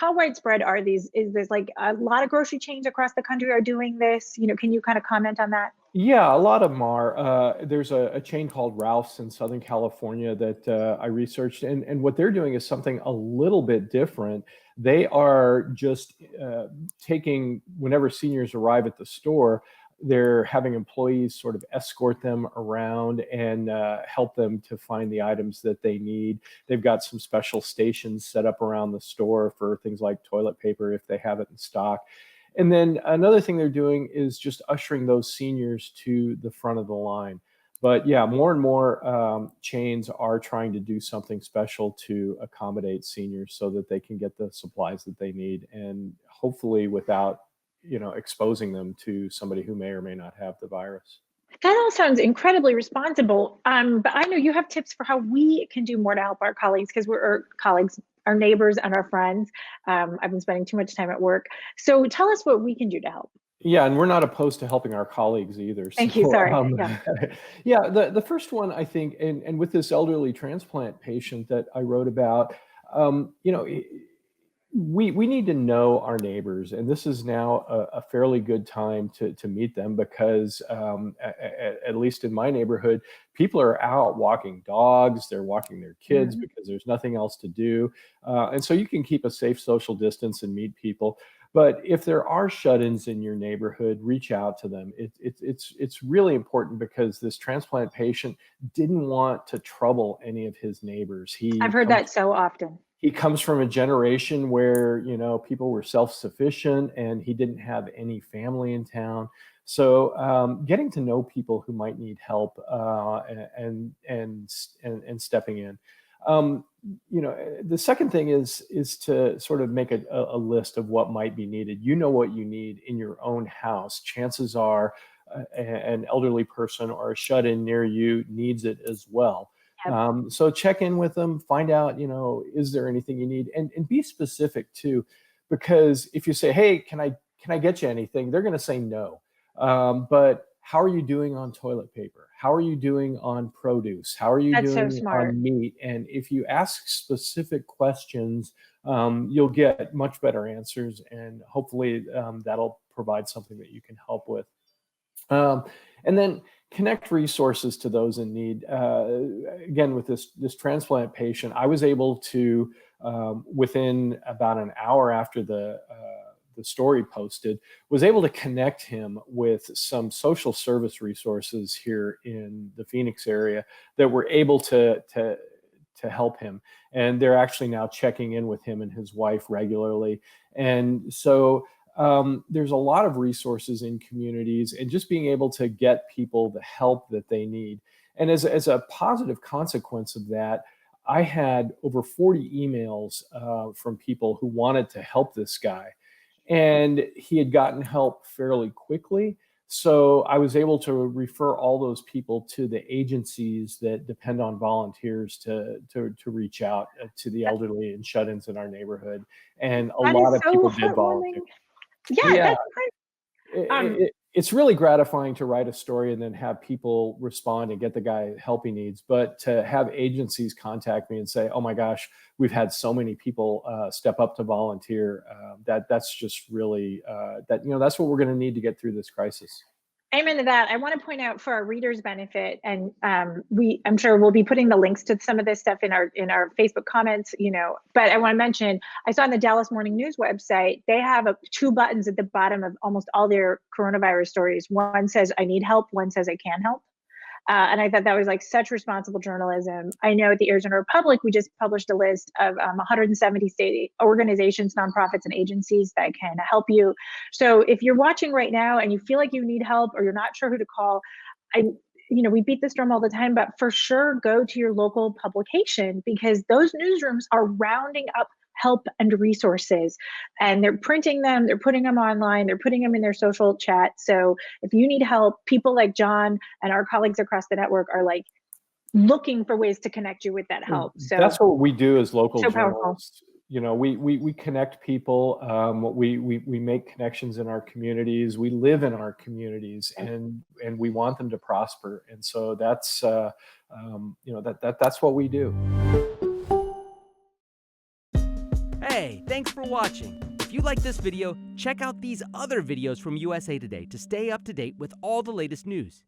how widespread are these? Is this like a lot of grocery chains across the country are doing this? Can you kind of comment on that? Yeah, a lot of them are. There's a chain called Ralph's in Southern California that I researched, and what they're doing is something a little bit different. They are just taking, whenever seniors arrive at the store, they're having employees sort of escort them around and help them to find the items that they need. They've got some special stations set up around the store for things like toilet paper if they have it in stock. And then another thing they're doing is just ushering those seniors to the front of the line. But yeah, more and more chains are trying to do something special to accommodate seniors so that they can get the supplies that they need, and hopefully without, exposing them to somebody who may or may not have the virus. That all sounds incredibly responsible. But I know you have tips for how we can do more to help our colleagues because we're our colleagues, our neighbors, and our friends. I've been spending too much time at work. So tell us what we can do to help. Yeah, and we're not opposed to helping our colleagues either. Thank you. So, Sorry. Yeah. yeah, the first one I think, and with this elderly transplant patient that I wrote about, um, you know, i- we need to know our neighbors, and this is now a fairly good time to meet them because at least in my neighborhood, people are out walking dogs, they're walking their kids Mhm. because there's nothing else to do, and so you can keep a safe social distance and meet people. But if there are shut-ins in your neighborhood, reach out to them. It's really important because this transplant patient didn't want to trouble any of his neighbors. I've heard that so often. He comes from a generation where, people were self-sufficient and he didn't have any family in town. So getting to know people who might need help and stepping in. Um, the second thing is to sort of make a list of what might be needed. You know what you need in your own house. Chances are an elderly person or a shut-in near you needs it as well. Yep. So check in with them, find out, is there anything you need, and be specific too, because if you say, "Hey, can I get you anything?" They're going to say no. But how are you doing on toilet paper? How are you doing on produce? How are you That's so doing smart. on meat? And if you ask specific questions, you'll get much better answers, and hopefully that'll provide something that you can help with. Um, and then connect resources to those in need. Again, with this transplant patient, I was able to, within about an hour after the story posted, was able to connect him with some social service resources here in the Phoenix area that were able to help him. And they're actually now checking in with him and his wife regularly. And so there's a lot of resources in communities, and just being able to get people the help that they need. And as a positive consequence of that, I had over 40 emails from people who wanted to help this guy, and he had gotten help fairly quickly. So I was able to refer all those people to the agencies that depend on volunteers to reach out to the elderly and shut-ins in our neighborhood. And a That lot is of so people did volunteer. heartwarming. Yeah, Yeah, that's great. Um, it's really gratifying to write a story and then have people respond and get the guy help he needs. But to have agencies contact me and say, "Oh my gosh, we've had so many people step up to volunteer," that's just really that's what we're going to need to get through this crisis. Amen to that. I want to point out for our readers' benefit, and I'm sure we'll be putting the links to some of this stuff in our Facebook comments. But I want to mention I saw on the Dallas Morning News website they have two buttons at the bottom of almost all their coronavirus stories. One says "I need help," one says "I can help." And I thought that was like such responsible journalism. I know at the Arizona Republic, we just published a list of 170 state organizations, nonprofits, and agencies that can help you. So if you're watching right now and you feel like you need help or you're not sure who to call, I, we beat this drum all the time, but for sure go to your local publication because those newsrooms are rounding up help and resources, and they're printing them, they're putting them online, they're putting them in their social chat. So if you need help, people like John and our colleagues across the network are like looking for ways to connect you with that help. So That's what we do as local so powerful. journalists. We connect people. We make connections in our communities. We live in our communities, and we want them to prosper. And so that's that's what we do. Hey, thanks for watching. If you like this video, check out these other videos from USA Today to stay up to date with all the latest news.